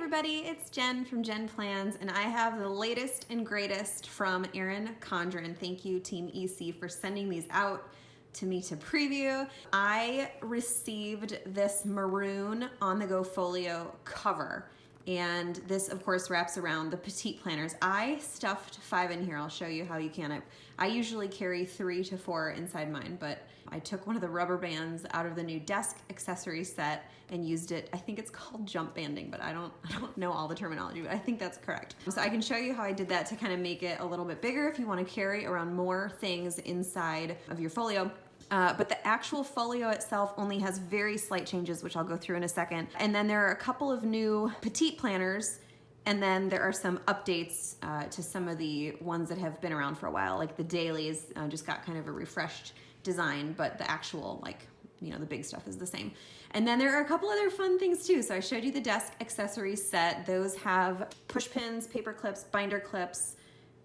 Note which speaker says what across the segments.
Speaker 1: everybody, it's Jen from Jen Plans, and I have the latest and greatest from Erin Condren. Thank you, Team EC, for sending these out to me to preview. I received this maroon on-the-go folio cover, and this, of course, wraps around the Petite Planners. I stuffed 5 in here. I'll show you how you can. I usually carry 3 to 4 inside mine, but I took one of the rubber bands out of the new desk accessory set and used it. I think it's called jump banding, but I don't know all the terminology, but I think that's correct. So I can show you how I did that to kind of make it a little bit bigger if you want to carry around more things inside of your folio. But the actual folio itself only has very slight changes, which I'll go through in a second. And then there are a couple of new Petite Planners, and then there are some updates to some of the ones that have been around for a while, like the dailies just got kind of a refreshed design, but the actual, like, you know, the big stuff is the same. And then there are a couple other fun things too. So I showed you the desk accessories set. Those have push pins, paper clips, binder clips,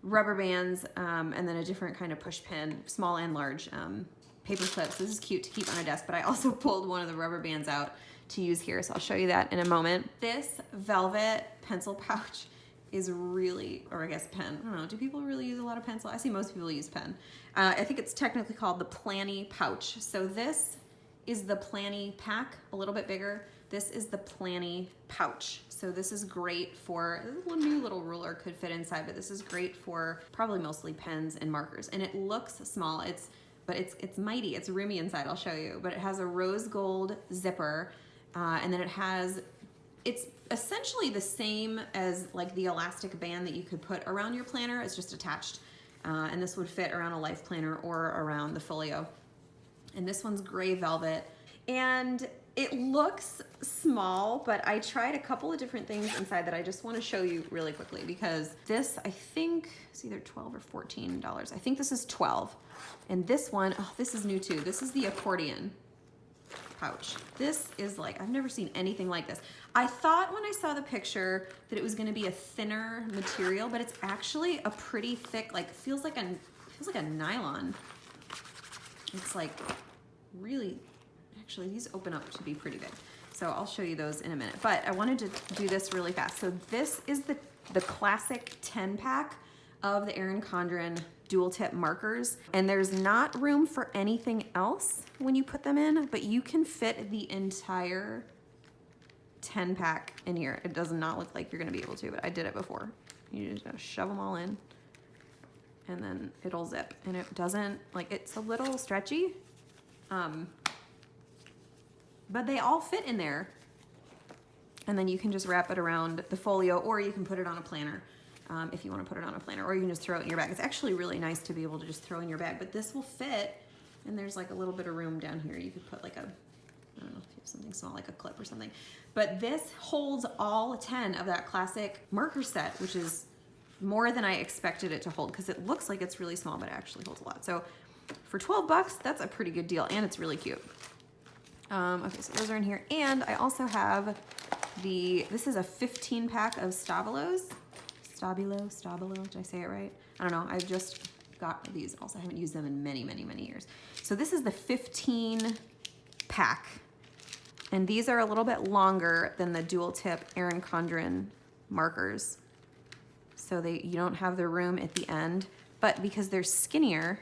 Speaker 1: rubber bands, and then a different kind of push pin, small and large paper clips. This is cute to keep on a desk, but I also pulled one of the rubber bands out to use here. So I'll show you that in a moment. This velvet pencil pouch is really, or I guess pen. I don't know, do people really use a lot of pencil? I see most people use pen. I think it's technically called the Planny pouch. So this is the Planny pack, a little bit bigger. This is the Planny pouch. So this is great for, a new little ruler could fit inside, but this is great for probably mostly pens and markers. And it looks small, but it's mighty, it's roomy inside, I'll show you. But it has a rose gold zipper, and then it's essentially the same as like the elastic band that you could put around your planner. It's just attached. And this would fit around a life planner or around the folio. And this one's gray velvet. And it looks small, but I tried a couple of different things inside that I just want to show you really quickly, because this, I think, is either $12 or $14. I think this is 12. And this one, oh, this is new too. This is the accordion pouch. This is like, I've never seen anything like this. I thought when I saw the picture that it was going to be a thinner material, but it's actually a pretty thick, like feels like a nylon. It's like really, actually these open up to be pretty big. So I'll show you those in a minute, but I wanted to do this really fast. So this is the classic 10 pack of the Erin Condren dual tip markers, and there's not room for anything else when you put them in, but you can fit the entire 10 pack in here. It does not look like you're gonna be able to, but I did it before. You just gotta shove them all in and then it'll zip, and it doesn't, like, it's a little stretchy, but they all fit in there. And then you can just wrap it around the folio, or you can put it on a planner. If you want to put it on a planner, or you can just throw it in your bag. It's actually really nice to be able to just throw in your bag, but this will fit, and there's like a little bit of room down here. You could put like a, I don't know if you have something small, like a clip or something, but this holds all 10 of that classic marker set, which is more than I expected it to hold, because it looks like it's really small, but it actually holds a lot. So for 12 bucks, that's a pretty good deal, and it's really cute. Okay, so those are in here, and I also have this is a 15 pack of Stabilos. Stabilo, did I say it right? I don't know, I've just got these. Also, I haven't used them in many, many, many years. So this is the 15 pack. And these are a little bit longer than the dual tip Erin Condren markers. So you don't have the room at the end, but because they're skinnier,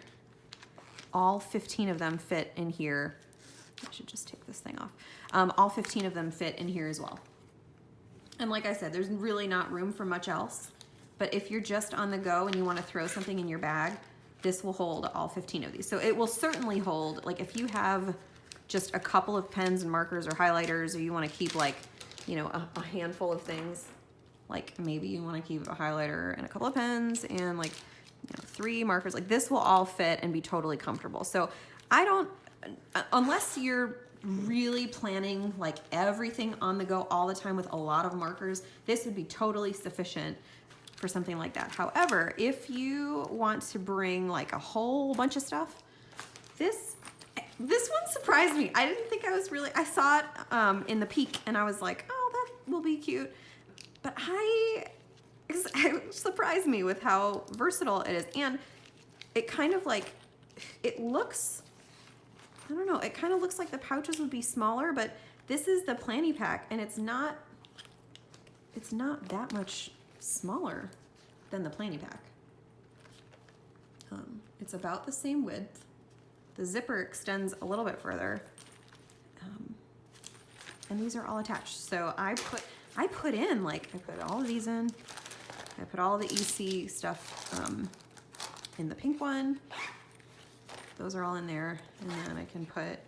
Speaker 1: all 15 of them fit in here. I should just take this thing off. All 15 of them fit in here as well. And like I said, there's really not room for much else. But if you're just on the go and you want to throw something in your bag, this will hold all 15 of these. So it will certainly hold, like if you have just a couple of pens and markers or highlighters, or you want to keep like, you know, a handful of things, like maybe you want to keep a highlighter and a couple of pens and like, you know, 3 markers, like this will all fit and be totally comfortable. So I don't, unless you're really planning like everything on the go all the time with a lot of markers, this would be totally sufficient for something like that. However, if you want to bring like a whole bunch of stuff, this one surprised me. I didn't think I saw it in the peek and I was like, oh, that will be cute. But it surprised me with how versatile it is. And it kind of like, it looks, I don't know, it kind of looks like the pouches would be smaller, but this is the Planny pack, and it's not it's not that much smaller than the planning pack. It's about the same width. The zipper extends a little bit further. And these are all attached. So I put in, like, I put all of these in. I put all the EC stuff in the pink one. Those are all in there. And then I can put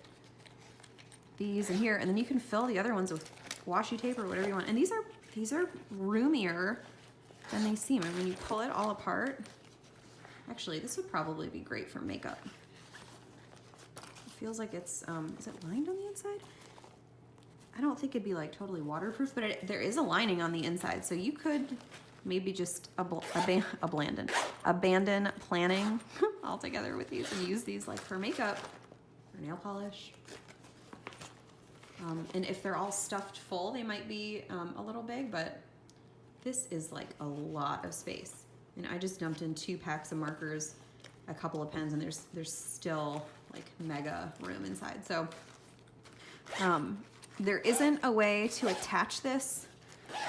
Speaker 1: these in here. And then you can fill the other ones with washi tape or whatever you want. And these are roomier than they seem. And when you pull it all apart, actually, this would probably be great for makeup. It feels like it's, is it lined on the inside? I don't think it'd be like totally waterproof, but there is a lining on the inside. So you could maybe just abandon planning altogether with these and use these like for makeup or nail polish. And if they're all stuffed full, they might be a little big, but this is like a lot of space. And I just dumped in 2 packs of markers, a couple of pens, and there's still like mega room inside. So there isn't a way to attach this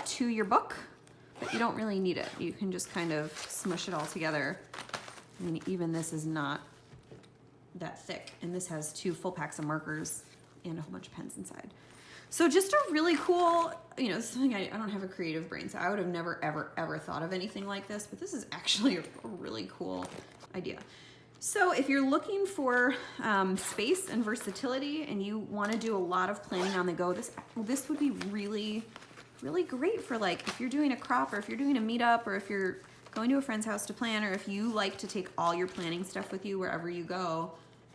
Speaker 1: to your book, but you don't really need it. You can just kind of smush it all together. I mean, even this is not that thick, and this has 2 full packs of markers and a whole bunch of pens inside. So just a really cool, you know, something I don't have a creative brain, so I would have never, ever thought of anything like this, but this is actually a really cool idea. So if you're looking for space and versatility and you want to do a lot of planning on the go, this would be really, really great for, like, if you're doing a crop or if you're doing a meetup or if you're going to a friend's house to plan, or if you like to take all your planning stuff with you wherever you go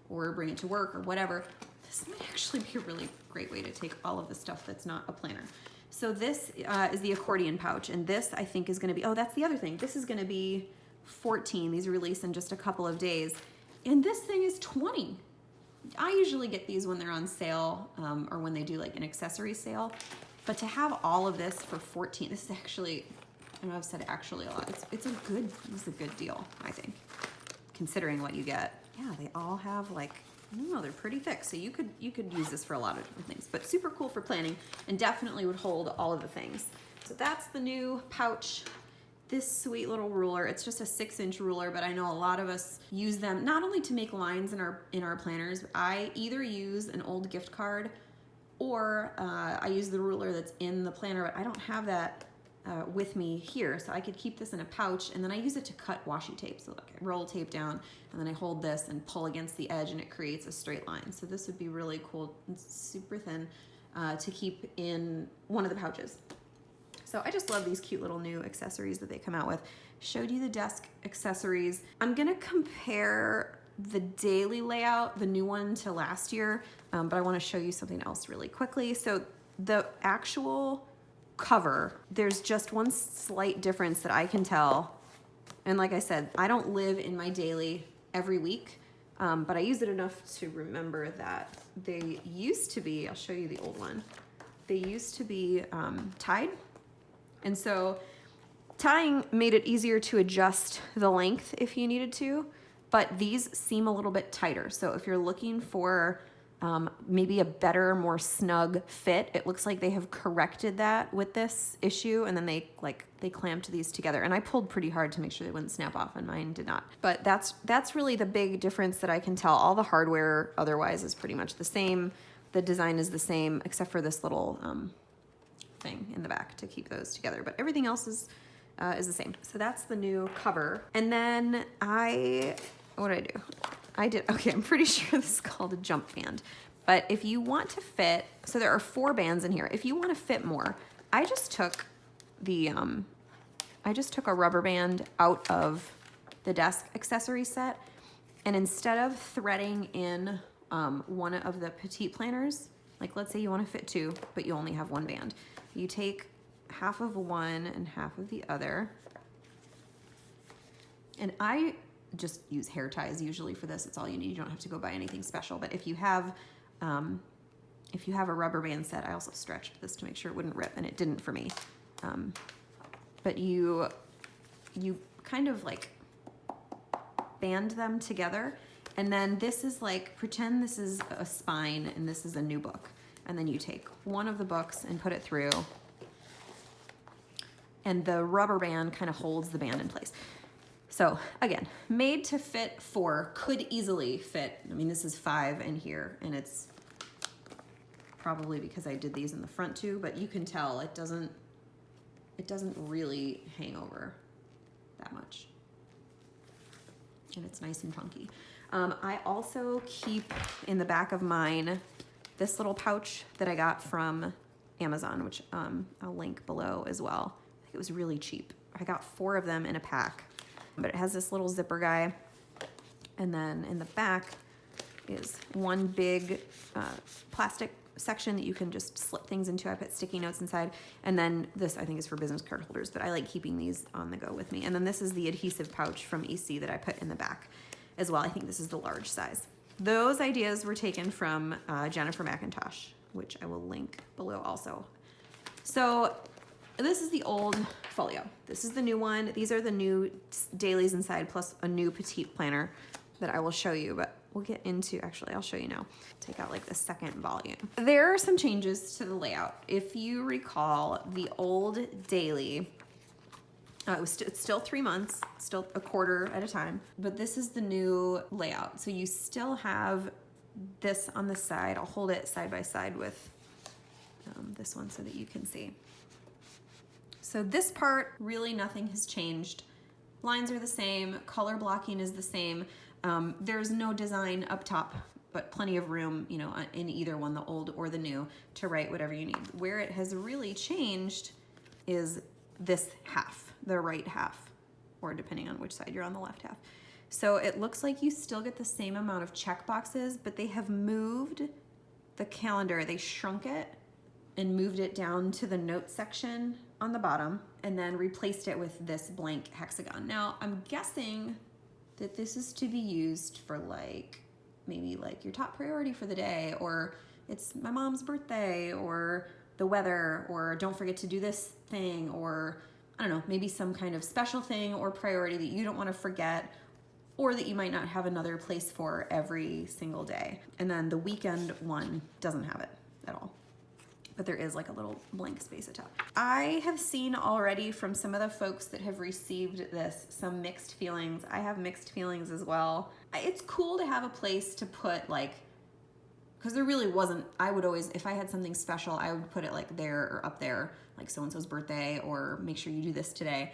Speaker 1: or bring it to work or whatever. This might actually be a really great way to take all of the stuff that's not a planner. So this is the accordion pouch, and this I think is going to be, oh, that's the other thing. This is going to be 14. These release in just a couple of days. And this thing is 20. I usually get these when they're on sale or when they do like an accessory sale. But to have all of this for 14, this is actually, I know I've said actually a lot. It's a good deal, I think, considering what you get. Yeah, they all have like, I don't know, they're pretty thick. So you could use this for a lot of different things, but super cool for planning and definitely would hold all of the things. So that's the new pouch. This sweet little ruler, it's just a 6-inch ruler, but I know a lot of us use them not only to make lines in our planners. I either use an old gift card or I use the ruler that's in the planner, but I don't have that with me here. So I could keep this in a pouch, and then I use it to cut washi tape. So look, I roll tape down and then I hold this and pull against the edge and it creates a straight line. So this would be really cool. It's super thin to keep in one of the pouches. So I just love these cute little new accessories that they come out with. Showed you the desk accessories. I'm gonna compare the daily layout, the new one, to last year, but I wanna show you something else really quickly. So the actual cover, there's just one slight difference that I can tell. And like I said, I don't live in my daily every week, but I use it enough to remember that they used to be, I'll show you the old one. They used to be tied. And so tying made it easier to adjust the length if you needed to, but these seem a little bit tighter. So if you're looking for maybe a better, more snug fit, it looks like they have corrected that with this issue, and then they clamped these together. And I pulled pretty hard to make sure they wouldn't snap off, and mine did not. But that's really the big difference that I can tell. All the hardware otherwise is pretty much the same. The design is the same, except for this little thing in the back to keep those together, but everything else is the same. So that's the new cover. And then what did I do? Okay, I'm pretty sure this is called a jump band, but if you want to fit, so there are 4 bands in here. If you want to fit more, I just took a rubber band out of the desk accessory set, and instead of threading in one of the Petite Planners, like let's say you want to fit 2, but you only have 1 band, you take half of one and half of the other. And I just use hair ties usually for this. It's all you need. You don't have to go buy anything special. But if you have a rubber band set, I also stretched this to make sure it wouldn't rip, and it didn't for me. But you kind of like band them together, and then this is like, pretend this is a spine and this is a new book. And then you take one of the books and put it through, and the rubber band kind of holds the band in place. So again, made to fit 4, could easily fit, I mean, this is 5 in here, and it's probably because I did these in the front too, but you can tell it doesn't really hang over that much. And it's nice and chunky. I also keep in the back of mine this little pouch that I got from Amazon, which I'll link below as well. I think it was really cheap. I got 4 of them in a pack, but it has this little zipper guy. And then in the back is one big plastic section that you can just slip things into. I put sticky notes inside. And then this I think is for business card holders, but I like keeping these on the go with me. And then this is the adhesive pouch from EC that I put in the back as well. I think this is the large size. Those ideas were taken from Jennifer McIntosh, which I will link below also. So this is the old folio. This is the new one. These are the new dailies inside, plus a new Petite Planner that I will show you, but we'll get into, actually, I'll show you now. Take out like the second volume. There are some changes to the layout. If you recall, the old daily, it's still 3 months, still a quarter at a time, but this is the new layout. So you still have this on the side. I'll hold it side by side with this one so that you can see. So this part, really nothing has changed. Lines are the same, color blocking is the same. There's no design up top, but plenty of room, you know, in either one, the old or the new, to write whatever you need. Where it has really changed is this half, the right half, or depending on which side you're on, the left half. So it looks like you still get the same amount of check boxes, but they have moved the calendar. They shrunk it and moved it down to the note section on the bottom, and then replaced it with this blank hexagon. Now, I'm guessing that this is to be used for like, maybe like your top priority for the day, or it's my mom's birthday, or the weather, or don't forget to do this thing, or I don't know, maybe some kind of special thing or priority that you don't want to forget, or that you might not have another place for every single day. And then the weekend one doesn't have it at all, but there is like a little blank space at top. I have seen already from some of the folks that have received this some mixed feelings. I have mixed feelings as well. It's cool to have a place to put like, because there really wasn't, I would always, if I had something special, I would put it like there or up there, like so-and-so's birthday, or make sure you do this today.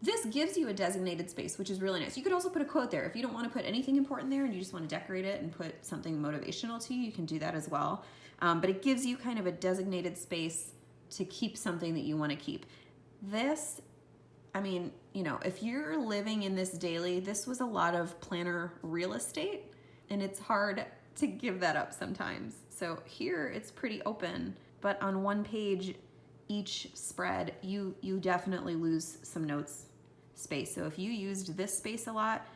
Speaker 1: This gives you a designated space, which is really nice. You could also put a quote there. If you don't want to put anything important there and you just want to decorate it and put something motivational to you, you can do that as well. But it gives you kind of a designated space to keep something that you want to keep. This, I mean, you know, if you're living in this daily, this was a lot of planner real estate, and it's hard to give that up sometimes. So here it's pretty open, but on one page each spread, you definitely lose some notes space. So if you used this space a lot,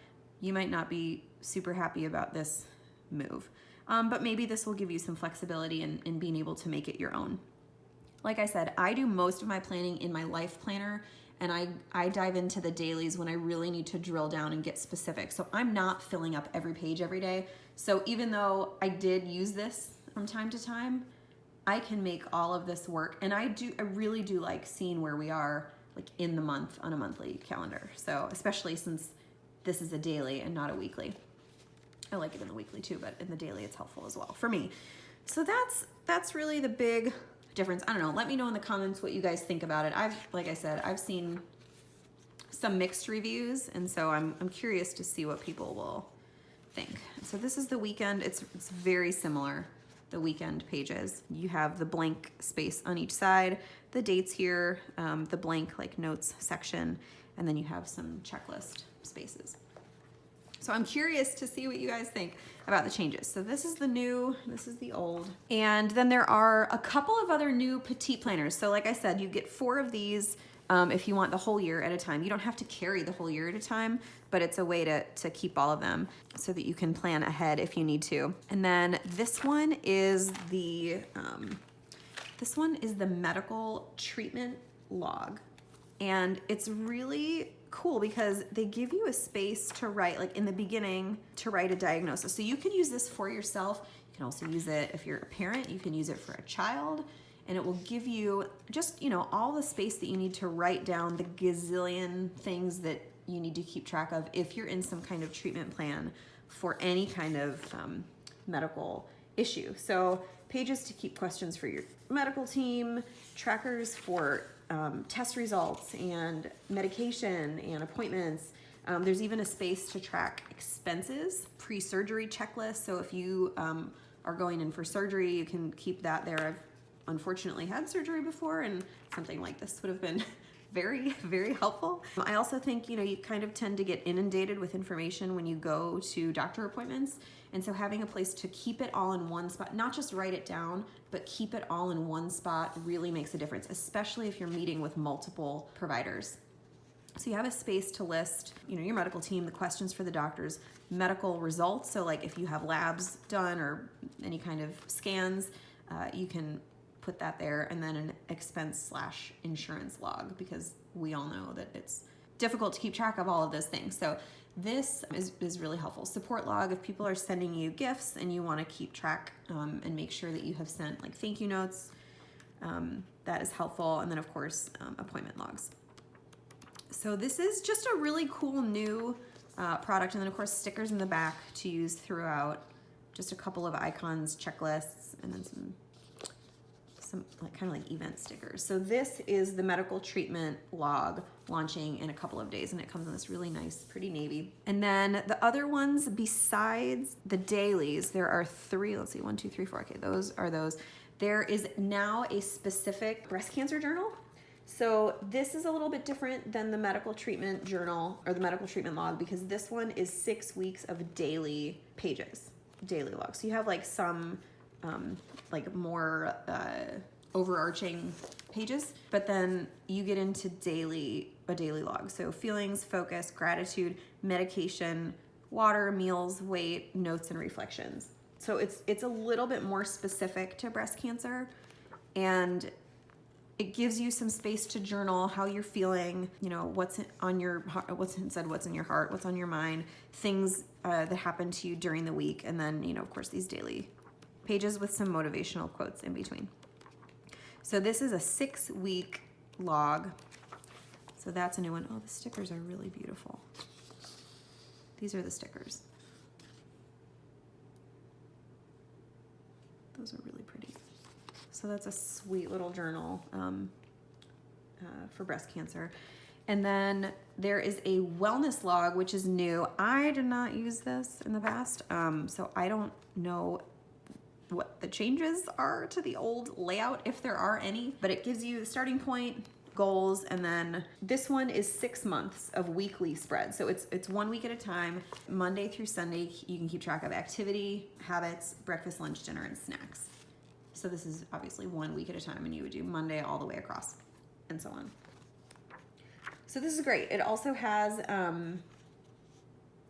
Speaker 1: you might not be super happy about this move. But maybe this will give you some flexibility in being able to make it your own. Like I said, I do most of my planning in my life planner, and I dive into the dailies when I really need to drill down and get specific. So I'm not filling up every page every day. So even though I did use this from time to time, I can make all of this work. And I really do like seeing where we are like in the month on a monthly calendar. So especially since this is a daily and not a weekly. I like it in the weekly too, but in the daily it's helpful as well for me. So that's really the big difference. I don't know. Let me know in the comments what you guys think about it. Like I said, I've seen some mixed reviews, and so I'm curious to see what people will think. So this is the weekend. It's very similar. The weekend pages. You have the blank space on each side, the dates here, the blank like notes section, and then you have some checklist spaces. So I'm curious to see what you guys think about the changes. So this is the new, this is the old. And then there are a couple of other new Petite Planners. So like I said, you get 4 of these if you want the whole year at a time. You don't have to carry the whole year at a time, but it's a way to keep all of them so that you can plan ahead if you need to. And then this one is the medical treatment log. And it's really cool because they give you a space to write, like in the beginning, to write a diagnosis. So you can use this for yourself. You can also use it if you're a parent. You can use it for a child. and it will give you just, all the space that you need to write down the gazillion things that you need to keep track of if you're in some kind of treatment plan for any kind of medical issue. So pages to keep questions for your medical team, trackers for test results and medication and appointments. There's even a space to track expenses, pre-surgery checklist. So if you are going in for surgery, you can keep that there. I've unfortunately had surgery before, and something like this would have been very, very helpful. I also think, you kind of tend to get inundated with information when you go to doctor appointments. And so having a place to keep it all in one spot, not just write it down, but keep it all in one spot really makes a difference, especially if you're meeting with multiple providers. So you have a space to list, your medical team, the questions for the doctors, medical results. So like if you have labs done or any kind of scans, you can put that there, and then an expense/insurance log, because we all know that it's difficult to keep track of all of those things. So this is really helpful. Support log, if people are sending you gifts and you want to keep track and make sure that you have sent like thank you notes, that is helpful. And then of course, appointment logs. So this is just a really cool new product. And then of course, stickers in the back to use throughout, just a couple of icons, checklists, and then some kind of like event stickers. So this is the medical treatment log launching in a couple of days, and it comes in this really nice, pretty navy. And then the other ones besides the dailies, there are 3, let's see, 1, 2, 3, 4. Okay, those are those. There is now a specific breast cancer journal. So this is a little bit different than the medical treatment journal or the medical treatment log, because this one is 6 weeks of daily pages, daily logs. So you have like some like more overarching pages, but then you get into a daily log. So feelings, focus, gratitude, medication, water, meals, weight, notes, and reflections. So it's a little bit more specific to breast cancer, and it gives you some space to journal how you're feeling, what's on your heart, what's in your heart, what's on your mind, things that happen to you during the week, and then, of course, these daily pages with some motivational quotes in between. So this is a 6-week log. So that's a new one. Oh, the stickers are really beautiful. These are the stickers. Those are really pretty. So that's a sweet little journal for breast cancer. And then there is a wellness log, which is new. I did not use this in the past, so I don't know what the changes are to the old layout, if there are any, but it gives you the starting point, goals, and then this one is 6 months of weekly spread. So it's 1 week at a time, Monday through Sunday. You can keep track of activity, habits, breakfast, lunch, dinner, and snacks. So this is obviously 1 week at a time, and you would do Monday all the way across and so on. So this is great. It also has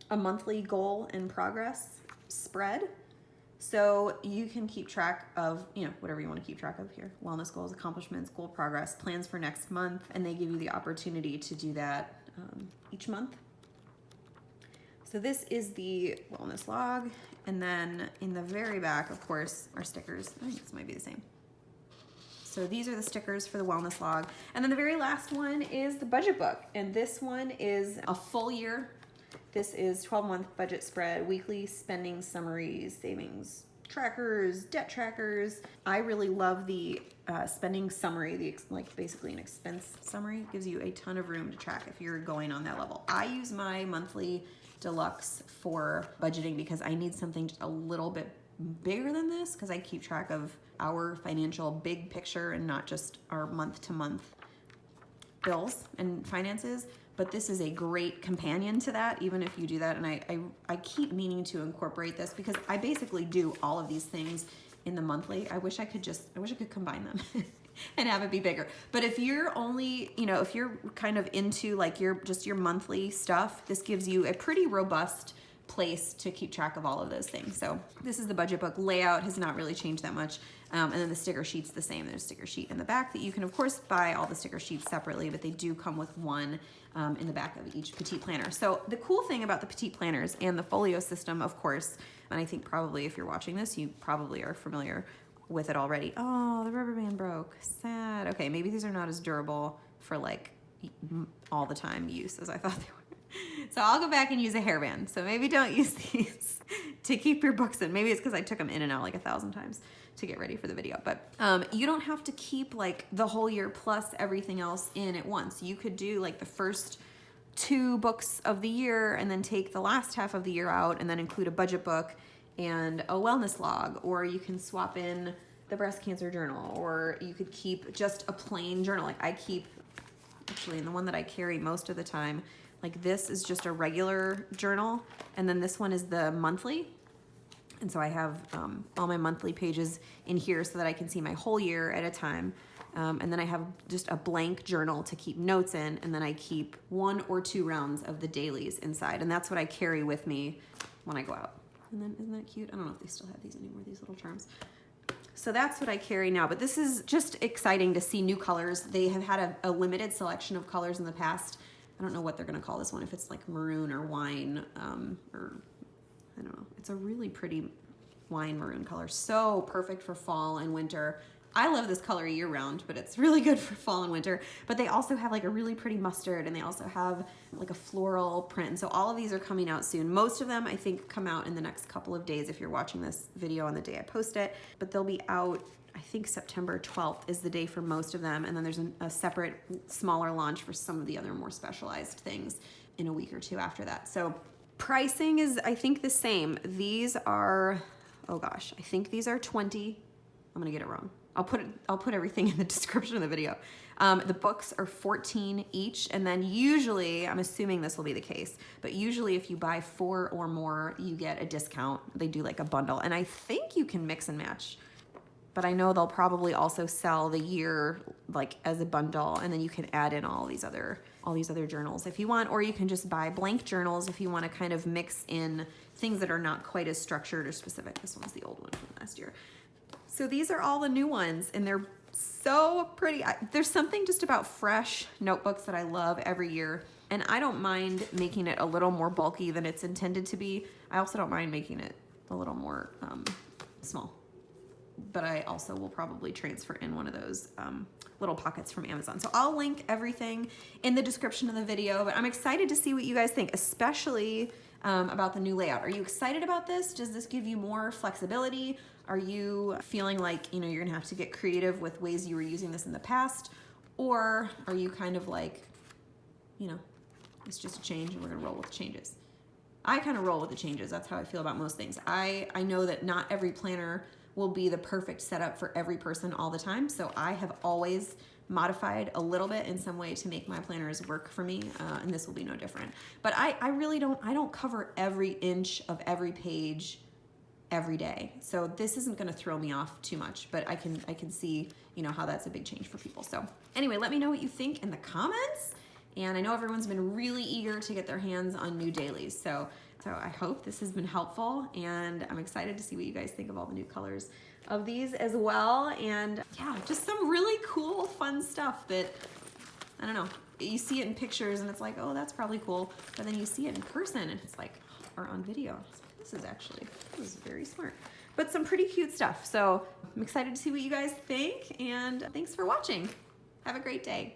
Speaker 1: a monthly goal and progress spread. So you can keep track of, whatever you want to keep track of here. Wellness goals, accomplishments, goal progress, plans for next month. And they give you the opportunity to do that each month. So this is the wellness log. And then in the very back, of course, are stickers. I think this might be the same. So these are the stickers for the wellness log. And then the very last one is the budget book. And this one is a full year. This is 12-month budget spread, weekly spending summaries, savings trackers, debt trackers. I really love the spending summary, basically an expense summary. It gives you a ton of room to track if you're going on that level. I use my monthly deluxe for budgeting because I need something just a little bit bigger than this, because I keep track of our financial big picture and not just our month-to-month bills and finances. But this is a great companion to that, even if you do that. And I keep meaning to incorporate this because I basically do all of these things in the monthly. I wish I could combine them and have it be bigger. But if you're only, if you're kind of into like your monthly stuff, this gives you a pretty robust place to keep track of all of those things. So this is the budget book. Layout has not really changed that much. And then the sticker sheet's the same. There's a sticker sheet in the back that you can, of course, buy all the sticker sheets separately, but they do come with one in the back of each Petite Planner. So the cool thing about the Petite Planners and the folio system, of course, and I think probably if you're watching this, you probably are familiar with it already. Oh, the rubber band broke. Sad. Okay, maybe these are not as durable for like all the time use as I thought they were. So I'll go back and use a hairband. So maybe don't use these to keep your books in. Maybe it's because I took them in and out like 1,000 times to get ready for the video. But you don't have to keep like the whole year plus everything else in at once. You could do like the first 2 books of the year and then take the last half of the year out and then include a budget book and a wellness log, or you can swap in the breast cancer journal, or you could keep just a plain journal. Like I keep, actually, and the one that I carry most of the time, like this is just a regular journal, and then this one is the monthly. And so I have all my monthly pages in here so that I can see my whole year at a time. And then I have just a blank journal to keep notes in, and then I keep 1 or 2 rounds of the dailies inside, and that's what I carry with me when I go out. And then, isn't that cute? I don't know if they still have these anymore, these little charms. So that's what I carry now, but this is just exciting to see new colors. They have had a limited selection of colors in the past. I don't know what they're gonna call this one, if it's like maroon or wine, or I don't know. It's a really pretty wine maroon color. So perfect for fall and winter. I love this color year round, but it's really good for fall and winter. But they also have like a really pretty mustard, and they also have like a floral print. And so all of these are coming out soon. Most of them I think come out in the next couple of days if you're watching this video on the day I post it, but they'll be out, I think September 12th is the day for most of them. And then there's a separate smaller launch for some of the other more specialized things in a week or 2 after that. So pricing is, I think, the same. These are, oh gosh, I think these are 20. I'm gonna get it wrong. I'll put everything in the description of the video. The books are 14 each, and then usually, I'm assuming this will be the case, but usually if you buy 4 or more, you get a discount. They do like a bundle, and I think you can mix and match, but I know they'll probably also sell the year like as a bundle, and then you can add in all these other journals if you want, or you can just buy blank journals if you want to kind of mix in things that are not quite as structured or specific. This one's the old one from last year. So these are all the new ones, and they're so pretty. There's something just about fresh notebooks that I love every year, and I don't mind making it a little more bulky than it's intended to be. I also don't mind making it a little more small, but I also will probably transfer in one of those little pockets from Amazon. So I'll link everything in the description of the video, but I'm excited to see what you guys think, especially about the new layout. Are you excited about this? Does this give you more flexibility? Are you feeling like, you know, you're gonna have to get creative with ways you were using this in the past? Or are you kind of like, you know, it's just a change and we're gonna roll with the changes? I kind of roll with the changes. That's how I feel about most things. I know that not every planner will be the perfect setup for every person all the time. So I have always modified a little bit in some way to make my planners work for me, and this will be no different. But I really don't cover every inch of every page every day. So this isn't gonna throw me off too much, but I can see, you know, how that's a big change for people. So anyway, let me know what you think in the comments. And I know everyone's been really eager to get their hands on new dailies. So I hope this has been helpful, and I'm excited to see what you guys think of all the new colors of these as well. And yeah, just some really cool, fun stuff that, I don't know, you see it in pictures and it's like, oh, that's probably cool. But then you see it in person and it's like, or on video. This is very smart. But some pretty cute stuff. So I'm excited to see what you guys think, and thanks for watching. Have a great day.